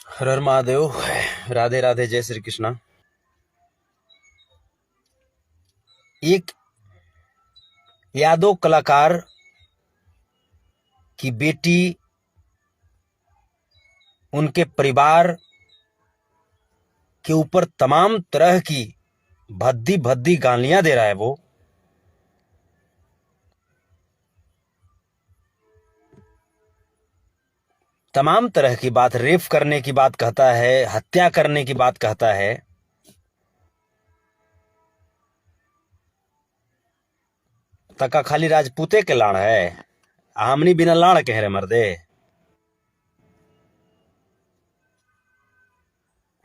हर हर महादेव। राधे राधे, जय श्री कृष्णा। एक यादव कलाकार की बेटी उनके परिवार के ऊपर तमाम तरह की भद्दी भद्दी गालियां दे रहा है। वो तमाम तरह की बात, रेप करने की बात कहता है, हत्या करने की बात कहता है। तका खाली राजपूते के लाड़ है, हमनी बिना लाड़ कह रहे मर्दे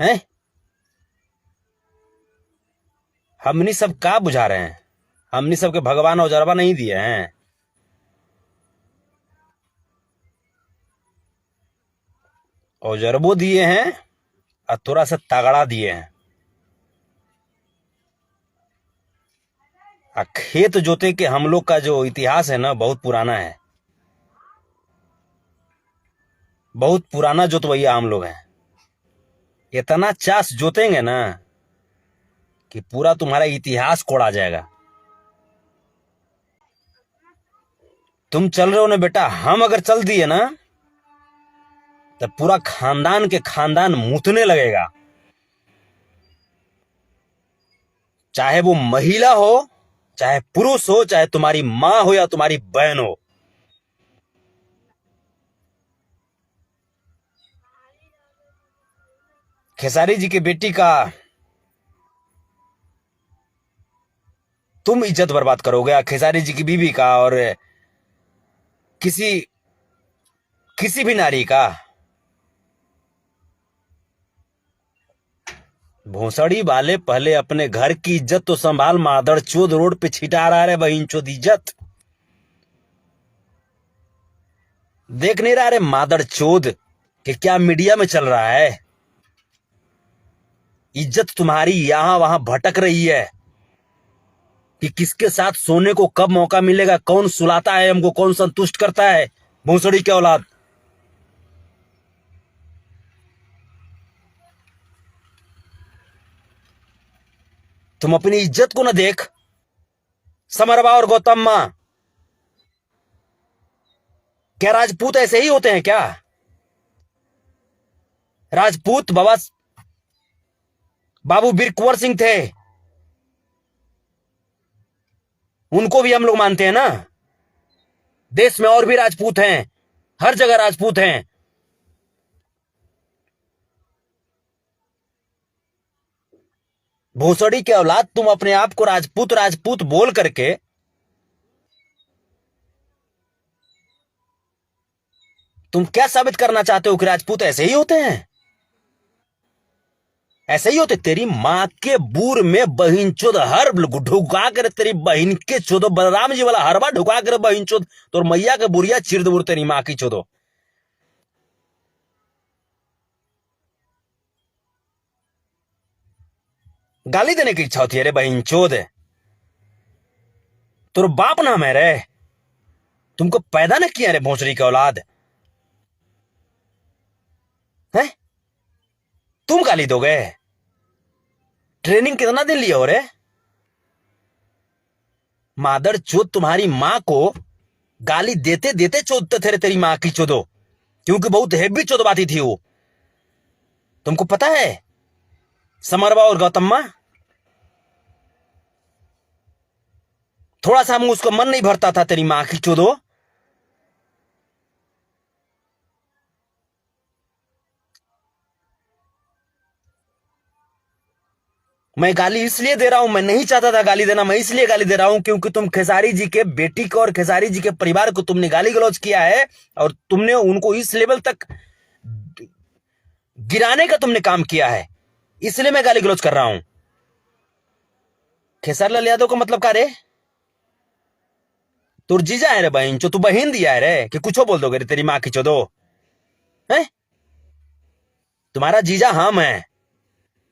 हैं। हमनी सब का बुझा रहे हैं? हमनी सबके भगवान औजरबा नहीं दिए हैं? औजरबो दिए हैं और थोड़ा सा तगड़ा दिए हैं। खेत जोते के हम लोग का जो इतिहास है ना, बहुत पुराना है। बहुत पुराना जोतवैया हम लोग हैं। इतना चास जोतेंगे ना कि पूरा तुम्हारा इतिहास कोड़ा जाएगा। तुम चल रहे हो ना बेटा, हम अगर चल दिए ना तो पूरा खानदान के खानदान मुतने लगेगा। चाहे वो महिला हो, चाहे पुरुष हो, चाहे तुम्हारी मां हो या तुम्हारी बहन हो। खेसारी जी की बेटी का तुम इज्जत बर्बाद करोगे, खेसारी जी की बीवी का, और किसी किसी भी नारी का। भोसड़ी वाले पहले अपने घर की इज्जत तो संभाल। मादर चोद रोड पे छिटा रहा है बहिन चोद इज्जत। देख नहीं रहा रे मादर चोद कि क्या मीडिया में चल रहा है? इज्जत तुम्हारी यहां वहां भटक रही है कि किसके साथ सोने को कब मौका मिलेगा, कौन सुलाता है हमको, कौन संतुष्ट करता है। भोसड़ी के औलाद, तुम अपनी इज्जत को ना देख। समरबा और गौतम क्या राजपूत ऐसे ही होते हैं क्या? राजपूत बाबू वीर कुंवर सिंह थे, उनको भी हम लोग मानते हैं ना। देश में और भी राजपूत हैं, हर जगह राजपूत हैं। भोसड़ी के औलाद, तुम अपने आप को राजपूत राजपूत बोल करके तुम क्या साबित करना चाहते हो कि राजपूत ऐसे ही होते हैं? ऐसे ही होते। तेरी माँ के बूर में बहिन चोद हर ढुका कर, तेरी बहिन के चोदो बलराम जी वाला हरबा ढुका कर बहिन चोद तो मैया के बुरिया चिर दूर तेरी माँ की चोदो। गाली देने की इच्छा होती है रे बहिन चोद? तो बाप नाम है रे, तुमको पैदा न किया रे भोसड़ी के औलाद है। तुम गाली दोगे? ट्रेनिंग कितना दिन लिया हो रे? मादर चोद तुम्हारी माँ को गाली देते देते चोदते थे रे तेरी माँ की चोदो, क्योंकि बहुत हेवी चोदवाती थी वो। तुमको पता है समरबा और गौतम थोड़ा सा हम उसको मन नहीं भरता था तेरी माँ की चोदो। मैं गाली इसलिए दे रहा हूं, मैं नहीं चाहता था गाली देना, मैं इसलिए गाली दे रहा हूं क्योंकि तुम खेसारी जी के बेटी को और खेसारी जी के परिवार को तुमने गाली गलौज किया है, और तुमने उनको इस लेवल तक गिराने का तुमने काम किया है, इसलिए मैं गाली गलौज कर रहा हूं। खेसारी लाल यादव का मतलब क्या रे? तू जीजा है रे बहन चो, तू बहन दिया है रे कि कुछ बोल दोगे रे तेरी माँ की चोदो है? तुम्हारा जीजा हम है,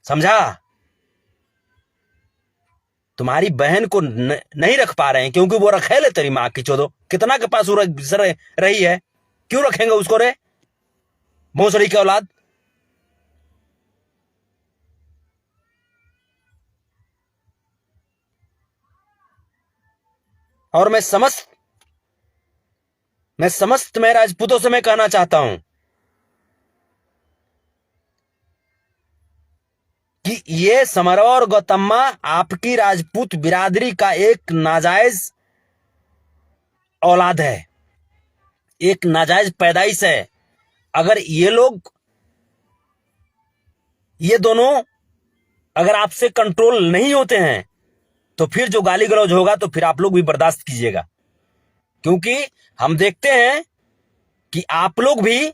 समझा? तुम्हारी बहन को नहीं रख पा रहे हैं क्योंकि वो रखे ले तेरी माँ की चोदो। कितना के पास रही है, क्यों रखेंगे उसको रे भोसड़ी के औलाद? और मैं समस्त मैं राजपूतों से मैं कहना चाहता हूं कि ये समरवा और गौतम्मा आपकी राजपूत बिरादरी का एक नाजायज औलाद है, एक नाजायज पैदाइश है। अगर ये दोनों अगर आपसे कंट्रोल नहीं होते हैं तो फिर जो गाली गलौज होगा तो फिर आप लोग भी बर्दाश्त कीजिएगा, क्योंकि हम देखते हैं कि आप लोग भी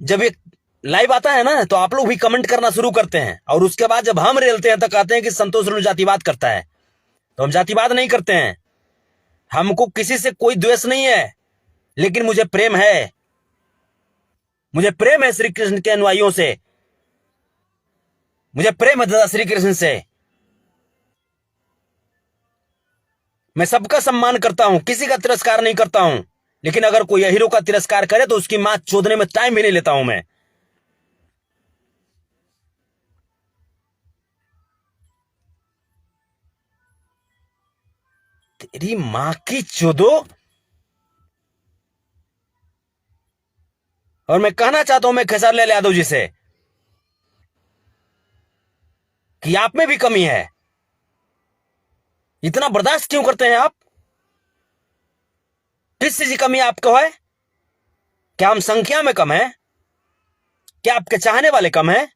जब एक लाइव आता है ना तो आप लोग भी कमेंट करना शुरू करते हैं, और उसके बाद जब हम रेलते हैं तो कहते हैं कि संतोष रेणु जातिवाद करता है। तो हम जातिवाद नहीं करते हैं, हमको किसी से कोई द्वेष नहीं है, लेकिन मुझे प्रेम है, मुझे प्रेम है श्री कृष्ण के अनुयायियों से, मुझे प्रेम है दादा श्री कृष्ण से। मैं सबका सम्मान करता हूं, किसी का तिरस्कार नहीं करता हूं, लेकिन अगर कोई हीरो का तिरस्कार करे तो उसकी मां चोदने में टाइम भी नहीं लेता हूं मैं। तेरी मां की चोदो। और मैं कहना चाहता हूं मैं खेसारी लाल यादव जी से कि आप में भी कमी है। इतना बर्दाश्त क्यों करते हैं आप? किस चीज की कमी आपको है? क्या हम संख्या में कम है? क्या आपके चाहने वाले कम है?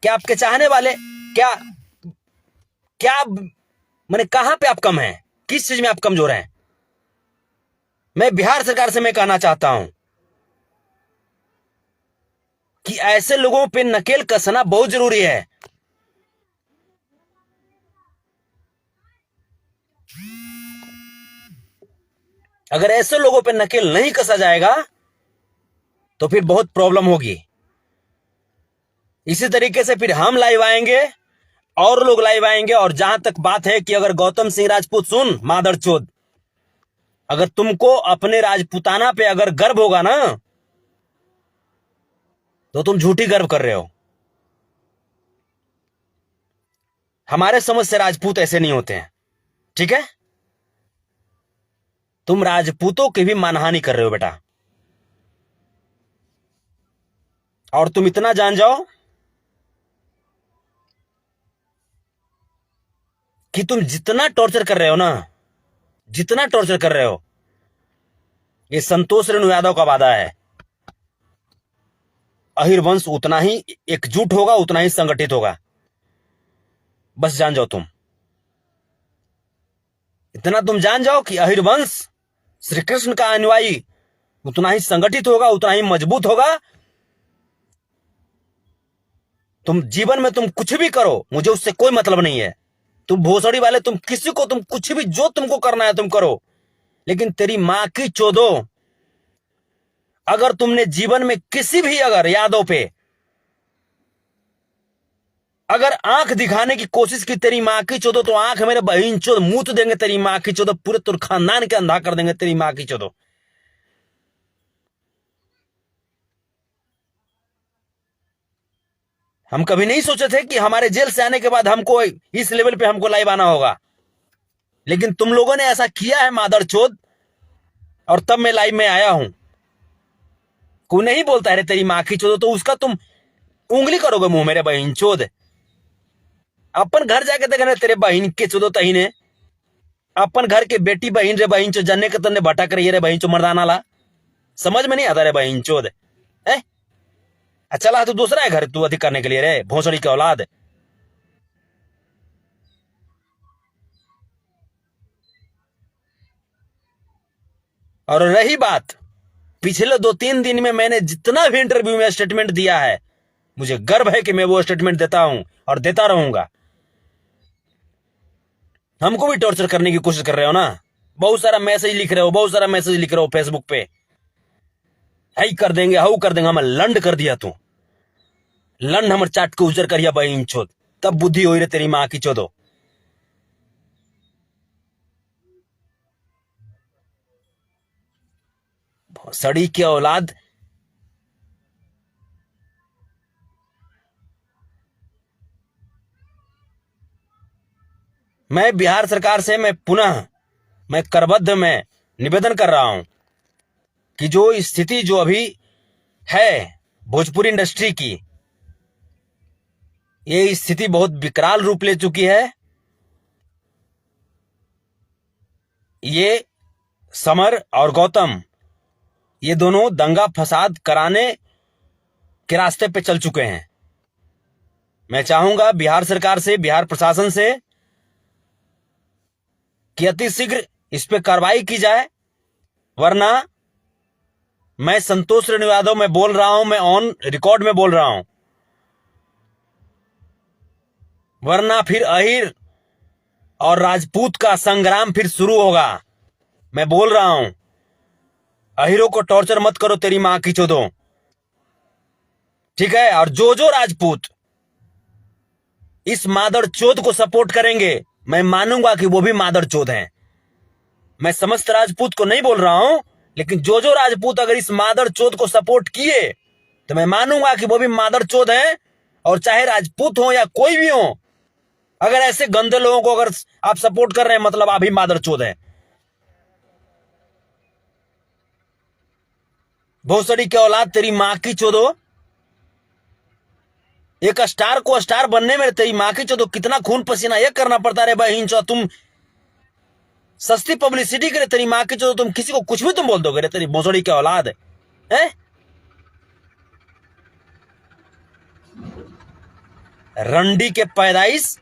क्या आपके चाहने वाले क्या क्या मैंने कहां पे आप कम हैं? किस चीज में आप कमजोर हैं? मैं बिहार सरकार से मैं कहना चाहता हूं कि ऐसे लोगों पे नकेल कसना बहुत जरूरी है। अगर ऐसे लोगों पे नकेल नहीं कसा जाएगा तो फिर बहुत प्रॉब्लम होगी। इसी तरीके से फिर हम लाइव आएंगे और लोग लाइव आएंगे। और जहां तक बात है कि अगर गौतम सिंह राजपूत सुन मादरचोद, अगर तुमको अपने राजपूताना पे अगर गर्व होगा ना तो तुम झूठी गर्व कर रहे हो। हमारे समझ से राजपूत ऐसे नहीं होते हैं, ठीक है? तुम राजपूतों की भी मानहानि कर रहे हो बेटा। और तुम इतना जान जाओ कि तुम जितना टॉर्चर कर रहे हो ना, जितना टॉर्चर कर रहे हो, ये संतोष रेणु यादव का वादा है, अहिर वंश उतना ही एकजुट होगा, उतना ही संगठित होगा। बस जान जाओ तुम, इतना तुम जान जाओ कि अहिर वंश श्री कृष्ण का अनुयायी उतना ही संगठित होगा, उतना ही मजबूत होगा। तुम जीवन में तुम कुछ भी करो, मुझे उससे कोई मतलब नहीं है। तुम भोसड़ी वाले, तुम किसी को, तुम कुछ भी जो तुमको करना है तुम करो, लेकिन तेरी मां की चोदो, अगर तुमने जीवन में किसी भी अगर यादव पे अगर आंख दिखाने की कोशिश की तेरी मां की चोदो, तो आंख मेरे बहन चोद मुंह देंगे तेरी मां की चोदो, पूरे तुर खानदान के अंधा कर देंगे तेरी मां की चोदो। हम कभी नहीं सोचे थे कि हमारे जेल से आने के बाद हमको इस लेवल पे हमको लाइव आना होगा, लेकिन तुम लोगों ने ऐसा किया है मादरचोद, और तब मैं लाइव में आया हूं। कोई नहीं बोलता है रे तेरी मां की चोदो तो उसका तुम उंगली करोगे मुंह मेरे बहन चोद। अपन घर जाके देखने तेरे बहन के चोदो तही ने, अपन घर के बेटी बहन रे बहन चो जन्ने के तन्ने भटक रही है रे बहन चो मर्दाना ला, समझ में नहीं आता रे बहन चोद है। चला तू दूसरा है घर तू अधिक करने के लिए रे भोसड़ी की औलाद। और रही बात पिछले 2-3 दिन में मैंने जितना भी इंटरव्यू में स्टेटमेंट दिया है, मुझे गर्व है कि मैं वो स्टेटमेंट देता हूं और देता रहूंगा। हमको भी टॉर्चर करने की कोशिश कर रहे हो ना, बहुत सारा मैसेज लिख रहे हो, बहुत सारा मैसेज लिख रहे हो फेसबुक पे, हाई कर देंगे, हाउ कर देंगे। हम लंड कर दिया तू, लंड हमर चाट के उजर करिया बहन चोद, तब बुद्धि हो रे तेरी मां की चोदो। सड़ी की औलाद। मैं बिहार सरकार से मैं पुनः मैं करबद्ध में निवेदन कर रहा हूं कि जो स्थिति जो अभी है भोजपुरी इंडस्ट्री की, ये स्थिति बहुत विकराल रूप ले चुकी है। ये समर और गौतम, ये दोनों दंगा फसाद कराने के रास्ते पे चल चुके हैं। मैं चाहूंगा बिहार सरकार से, बिहार प्रशासन से कि अति शीघ्र इस पे कार्रवाई की जाए, वरना मैं संतोष रेणु यादव में बोल रहा हूं, मैं ऑन रिकॉर्ड में बोल रहा हूं, वरना फिर अहिर और राजपूत का संग्राम फिर शुरू होगा। मैं बोल रहा हूं, अहिरों को टॉर्चर मत करो तेरी मां की चोदों, ठीक है। और जो राजपूत इस मादर चोद को सपोर्ट करेंगे, मैं मानूंगा कि वो भी मादर चोद हैं। मैं समस्त राजपूत को नहीं बोल रहा हूं, लेकिन जो राजपूत अगर इस मादर चोद को सपोर्ट किए तो मैं मानूंगा कि वो भी मादर चोद हैं। और चाहे राजपूत हो या कोई भी हो, अगर ऐसे गंदे लोगों को अगर आप सपोर्ट कर रहे हैं, मतलब आप ही मादर चोद हैं। भोसड़ी के औलाद तेरी मां की चोदो, एक स्टार को स्टार बनने में तेरी मां की चोदो कितना खून पसीना ये करना पड़ता है बहन चो। तुम सस्ती पब्लिसिटी के लिए तेरी मां की चोदो, तुम किसी को कुछ भी तुम बोल दोगे रे, तेरी भोसड़ी के औलाद है। रंडी के पैदाइश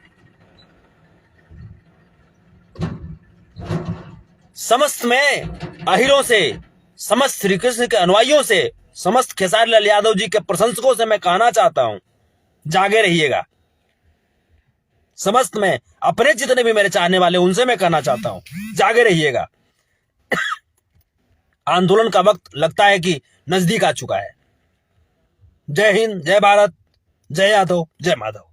समस्त में अहिरों से, समस्त श्री कृष्ण के अनुयायियों से, समस्त खेसारी लाल यादव जी के प्रशंसकों से मैं कहना चाहता हूं, जागे रहिएगा। समस्त में अपने जितने भी मेरे चाहने वाले उनसे मैं कहना चाहता हूं, जागे रहिएगा। आंदोलन का वक्त लगता है कि नजदीक आ चुका है। जय हिंद, जय भारत, जय यादव, जय माधव।